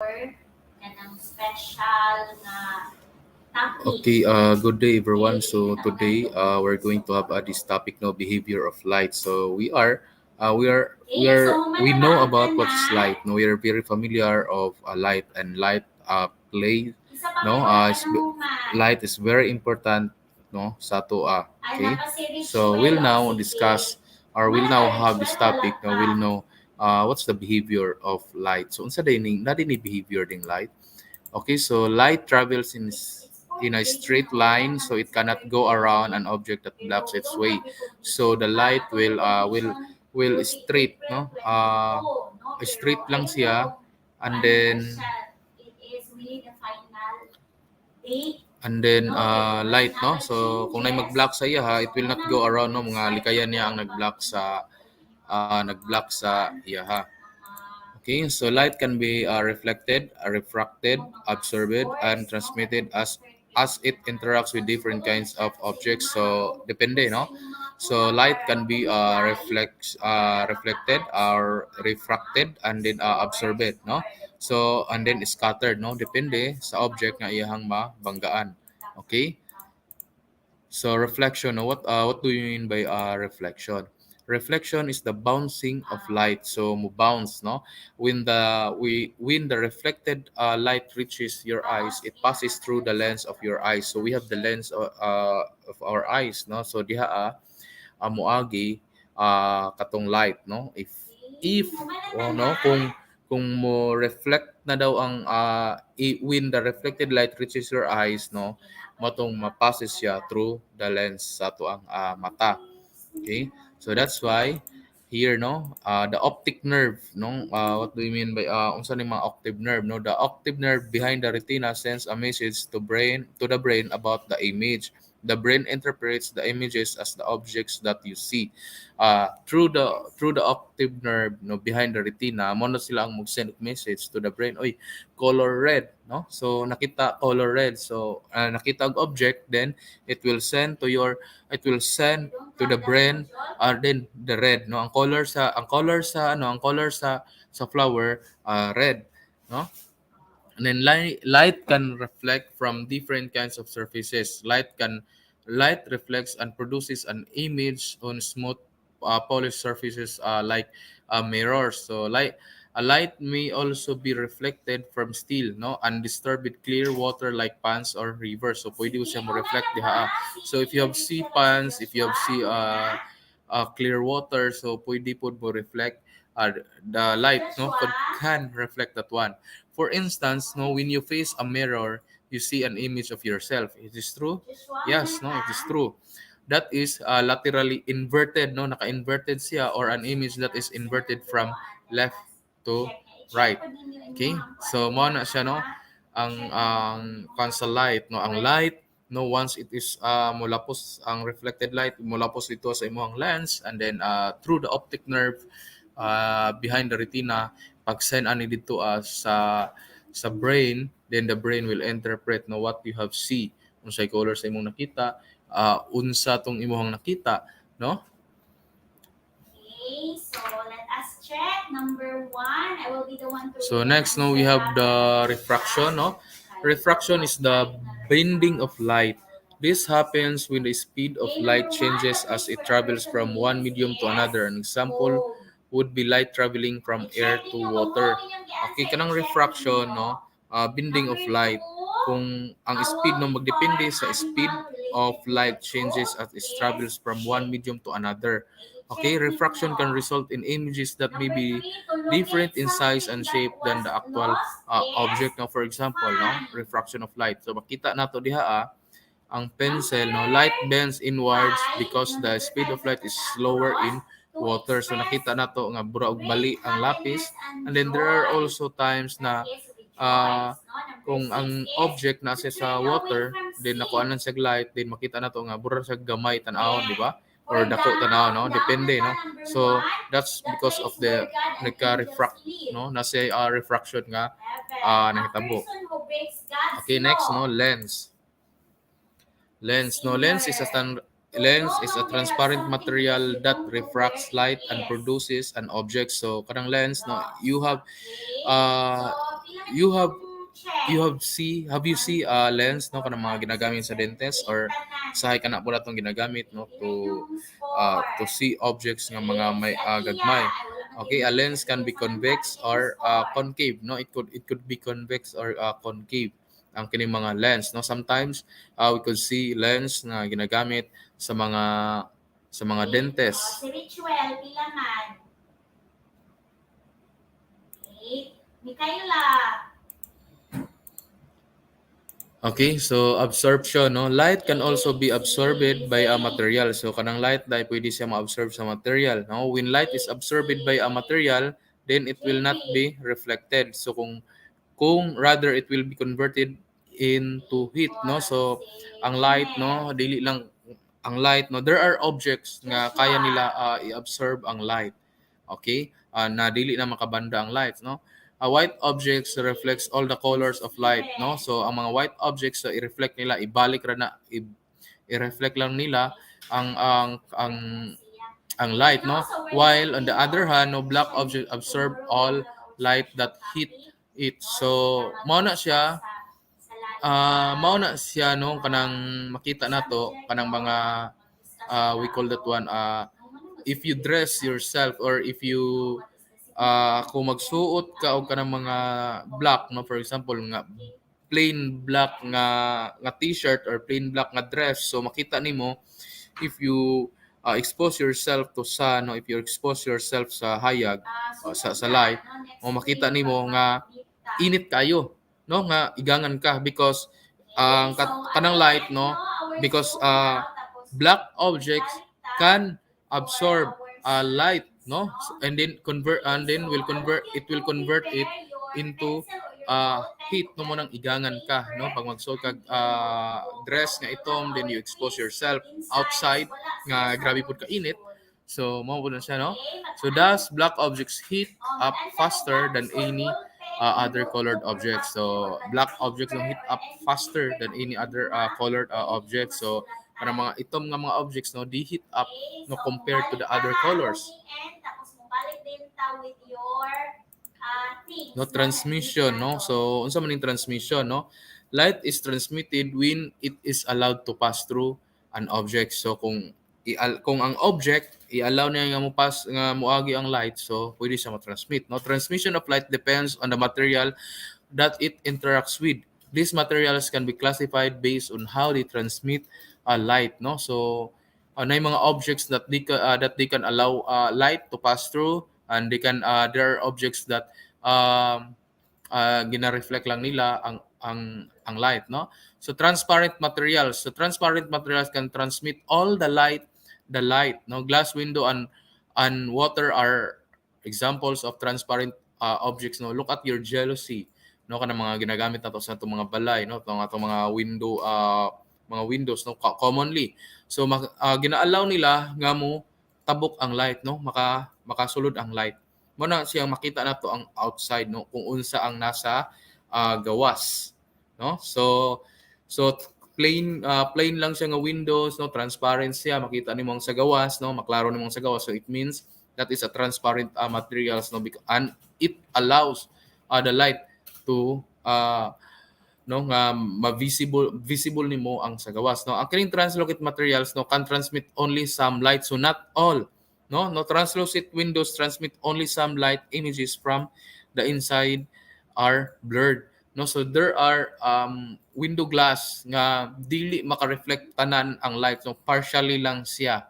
Okay, good day everyone. So today we're going to have this topic, no behavior of light. So we know about what's light. No, we are very familiar of light and light play. No, light is very important. No, sa to okay. So we'll now discuss or we'll now have this topic. No, we'll know what's the behavior of light. So unsa din na din ni behavior ding light. Okay, so light travels in a straight line, so it cannot go around an object that blocks its way. So the light will straight, no? Straight lang siya, and then light, no? So kung may mag-block sa iya ha, it will not go around, no? Mga likayan niya ang nag-block sa iya ha. Okay, so light can be reflected, refracted, absorbed, and transmitted as it interacts with different kinds of objects. So depende, no? So light can be reflected or refracted and then absorbed, no? So and then scattered, no? Depende sa object nga iyahang mabanggaan. Okay? So reflection, no? What do you mean by reflection? Reflection is the bouncing of light. So mo bounce, no? When the reflected light reaches your eyes, it passes through the lens of your eyes. So we have the lens of our eyes, no? So diha moagi katong light, no? If no, kung mo reflect na daw ang when the reflected light reaches your eyes, no, matong mapasses siya through the lens sa ato ang mata. Okay, so that's why here, no, the optic nerve, no, what do you mean by unsa ni mga optic nerve, no? The optic nerve behind the retina sends a message to the brain about the image. The brain interprets the images as the objects that you see. Through the optic nerve, no, behind the retina, mo na sila ang mag-send message to the brain. Oy, color red, no? So nakita color red. So nakita ang object, then it will send to the brain then the red, no? Ang color sa flower red, no? And then light can reflect from different kinds of surfaces. Light reflects and produces an image on smooth polished surfaces like mirrors. So a light may also be reflected from steel, no, undisturbed with clear water like ponds or rivers. So pwede siya mo reflect diha. So if you have sea ponds, if you have sea clear water, so pwede po mo reflect the light, no, can reflect that one. For instance, no, when you face a mirror, you see an image of yourself. It is true? Yes, no, it is true. That is laterally inverted, no, naka-inverted siya, or an image that is inverted from left to right. Okay? So mo na siya, no, ang constant light, no, ang light, no, once it is mulapos ang reflected light mulapos ito sa imong lens, and then through the optic nerve behind the retina, pag send ani dito sa brain, then the brain will interpret, no, what you have see, unsay color sa imong nakita, unsa tong imong nakita, no? Okay, so let us check number 1. I will be the one to. So next, no, we have the refraction, no? Refraction is the bending of light. This happens when the speed of light changes as it travels from one medium to another. An example would be light traveling from air to water. Okay, kanang refraction, no? Bending of light. Kung ang speed, no, magdepende sa speed of light changes as it travels from one medium to another. Okay, refraction can result in images that may be different in size and shape than the actual object. Now, for example, no, refraction of light. So makita nato diha ang pencil, no, light bends inwards because the speed of light is slower in water. So nakita nato nga bura og bali ang lapis. And then there are also times na kung ang object nasa sa water, then nakuanan sa light, then makita nato nga bura sa gamay tan-awon, di ba? Or dako tanaw, no, depende, no. So that's because of the nagka-refract, no, nasa refraction nga nahitabo. Okay, next, no, lens. Lens is a transparent material that refracts light and produces an object. So kanang lens, no, you have have you see lens no kanang mga ginagamit sa dentist or sahay kana pula tong ginagamit no to see objects nga mga may gagmay. Okay, a lens can be convex or concave, no? It could be convex or concave ang kining mga lens, no? Sometimes we could see lens na ginagamit sa mga dentist. Si Rituel, pila man. Okay. Mikaela. Okay, so absorption, no? Light can also be absorbed by a material. So kanang light dahil pwede siya ma-absorb sa material, no? When light is absorbed by a material, then it will not be reflected. So kung rather it will be converted into heat, no? So ang light, no, dili lang ang light, no, there are objects nga kaya nila i-absorb ang light. Okay? Na dili na makabanda ang light, no? White objects reflects all the colors of light, no? So ang mga white objects i-reflect nila, ibalik ra na i-reflect lang nila ang light, no? While on the other hand, no, black object absorb all light that hit it. So mao na siya no kanang makita nato kanang mga we call that one if you dress yourself or if you kung magsuot ka og kanang mga black, no, for example nga plain black nga t-shirt or plain black nga dress, so makita nimo if you expose yourself to sun, no, if you expose yourself sa hayag sa light, o makita nimo nga init kayo, no, nga igangan ka because kanang light, no, because black objects can absorb light, no, and then it will convert it into heat, no, mo nang igangan ka, no, pag magsuot kag dress nga itom, then you expose yourself outside nga grabe pud ka init, so mao pud na siya, no. So thus black objects heat up faster than any other colored objects. So black objects don't heat up faster than any other colored objects. So para mga itom nga mga objects, no, di heat up, no, compared to the other colors. Tapos mo balik din ta with your things. No, transmission, no. So unsa man ning transmission, no? Light is transmitted when it is allowed to pass through an object. So kung ang object i-allow niya nga moagi ang light, so pwede siya ma-transmit, no. Transmission of light depends on the material that it interacts with. These materials can be classified based on how they transmit light, no. So na yung mga objects that they can allow light to pass through, and there are objects that gina-reflect lang nila ang light, no. So transparent materials can transmit all the light, no. Glass window and water are examples of transparent objects, no. Look at your jealousy, no, kana mga ginagamit nato sa atong mga balay, no, atong mga windows, no, commonly. So gina-allow nila nga mo tabok ang light, no, makasulod ang light. Mo na siyang makita nato ang outside, no, kung unsa ang nasa gawas, no. So plain lang siya nga windows, no, transparent siya, makita nimo ang sa gawas, no, maklaro nimo ang sa gawas, so it means that is a transparent materials, no, and it allows the light to no nga visible nimo ang sa gawas, no. Ang kining translucent materials, no, can transmit only some light, so not all, no. Translucent windows transmit only some light. Images from the inside are blurred, no. So there are window glass nga dili maka-reflect tanan ang light, no, partially lang siya,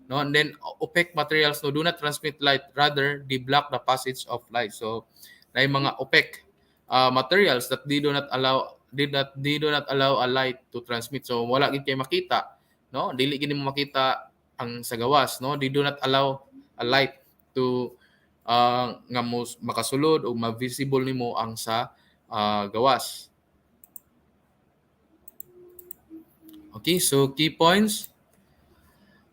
no. And then opaque materials, no, do not transmit light, rather they block the passage of light. So na mga opaque materials that they do not allow a light to transmit, so wala gid kay makita, no, dili gid mo makita ang sa gawas, no. They do not allow a light to nga makasulod o ma-visible nimo ang sa gawas. Okay, so key points.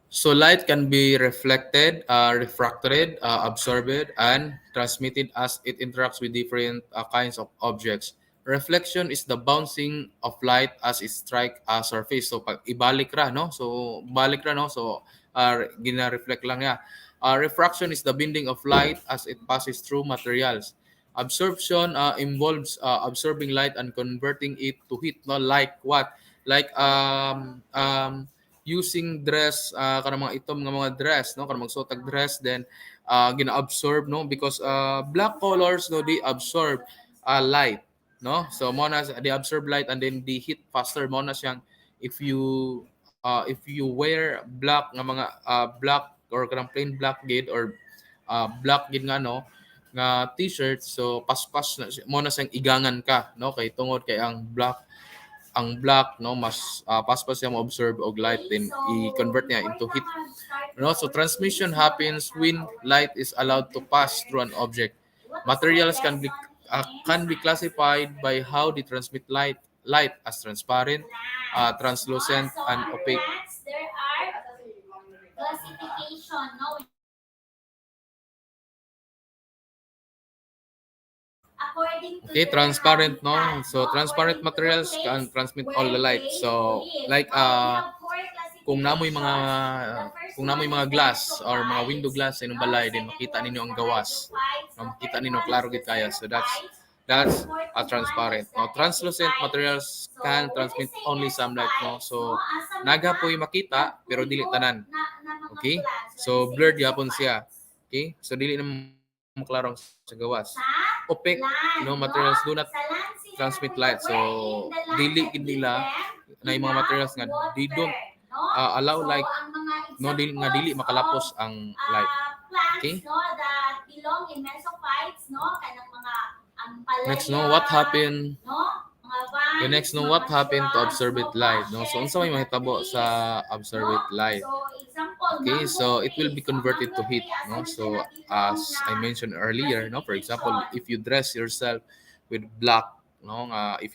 So light can be reflected, refracted, absorbed, and transmitted as it interacts with different kinds of objects. Reflection is the bouncing of light as it strike a surface. So pag ibalik ra, no? So balik ra, no? So gina-reflect lang niya. Refraction is the bending of light as it passes through materials. Absorption involves absorbing light and converting it to heat, no? Like what? Like using dress kanang mga itom nga mga dress, no? Kanang magsuot og dress, then gina-absorb, no? Because black colors, no, they absorb light, no? So mo na they absorb light and then they heat faster. Mo na siyang if you wear black nga mga black or kanang plain black gid or black gid nga no nga t-shirt, so paspas na mo na siyang igangan ka, no, kay tungod kay ang black, no, mas paspas siya mo observe og light, then i-convert niya into heat, no. So transmission happens when light is allowed to pass through an object. Materials can be classified by how they transmit light as transparent, translucent, and opaque. There are classification, no? According to Okay, their transparent, no? habitat, So transparent according to the materials place can transmit where all the light. they So live. like We have four kung namoy mga classifications. The first kung namoy one mga is glass the or mga hydrophytes, window glass sa inyong no? balay, The then second makita one ninyo is ang the gawas. hydrophytes. No, The makita third ninyo one klaro is gid the kaya. So that's xerophytes. The fourth one transparent. is the No, translucent epiphytes. materials So, can when we transmit say only some light, no. epiphytes, So no, asa naga mga po'y makita pero dili tanan. na mga Okay? plants. So When we say blurred yapon siya. epiphytes. Okay? So dili na maklaro sa gawas. Sa Opaque, land, no, materials do not Sa land sila transmit light. So wherein the land dili can gid give nila them na yung mga materials nga they don't water, no? allow So, light, ang mga no, dili nga dili examples makalapos of ang light. plants, Okay? no, that belong in mesophytes, no, kanang mga ampalaya, Next, no, what happened? no, mga vines, The next, no, mga what happened to shrubs, absorbed no, light, no? So bushes, unsa may mga mahitabo trees, sa absorbed no? light? So, example, Okay, mango so it will be trees. converted to Mango heat, tree, no? asa So na belong as I na mentioned earlier, no, for example, classification. if you dress yourself with black, no, if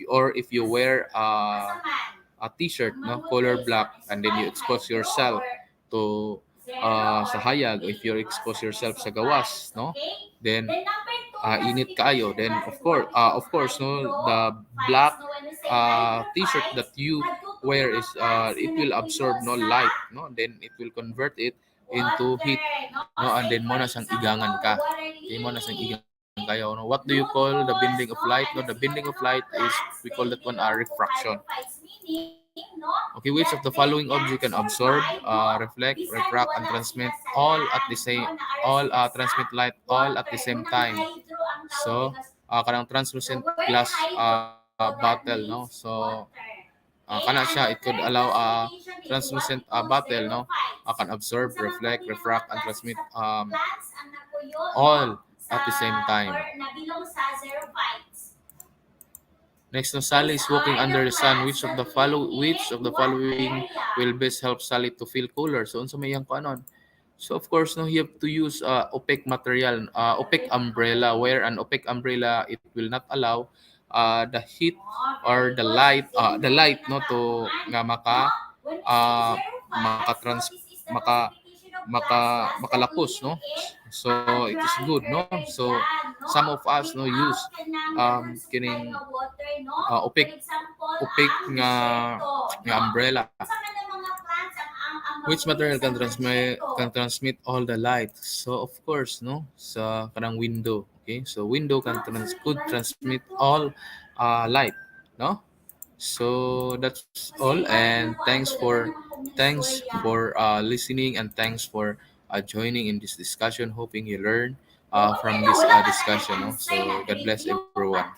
you wear Asa man? a t-shirt, no, Mango color trees, black, is and then you it expose hydro yourself or to zero sa or hayag, eight, if you expose sa yourself sa mesophytes, gawas, no, okay? then Then number two init kaayo, then classification class is what we of call course, no, the hydrophytes. black No, when we say t-shirt that hydrophytes, you kadto wear mga is plants it na will nagpuyo absorb no sa light, no, then it will convert it into water, heat, no? no, and Say then mo for na siyang example, igangan the ka. water Okay, mo na siyang lily, igangan kayo, no. What do you call the bending of light? No, the bending of light is, we call that one refraction. Okay, which of the following object can absorb, reflect, refract, and transmit all transmit light all at the same time? So kanang translucent glass bottle, no. So kana siya, it could allow translucent bottle, no, can absorb, reflect, refract, and transmit all at the same time. Next, no, Sally is walking under the sun. Which of the following will best help Sally to feel cooler? So unsa may yang kuanon? So of course, no, you have to use opaque material, opaque umbrella. Where an opaque umbrella, it will not allow the heat or the light, no, to nga maka maka makalapos, no. So it is good, no. So some of us, no, use kining opaque nga umbrella. Which material can transmit all the light? So of course, no, sa kanang window. Okay, so window could transmit all light, no. So that's all, and thanks for listening, and thanks for joining in this discussion. Hoping you learn from this discussion, no? So God bless everyone.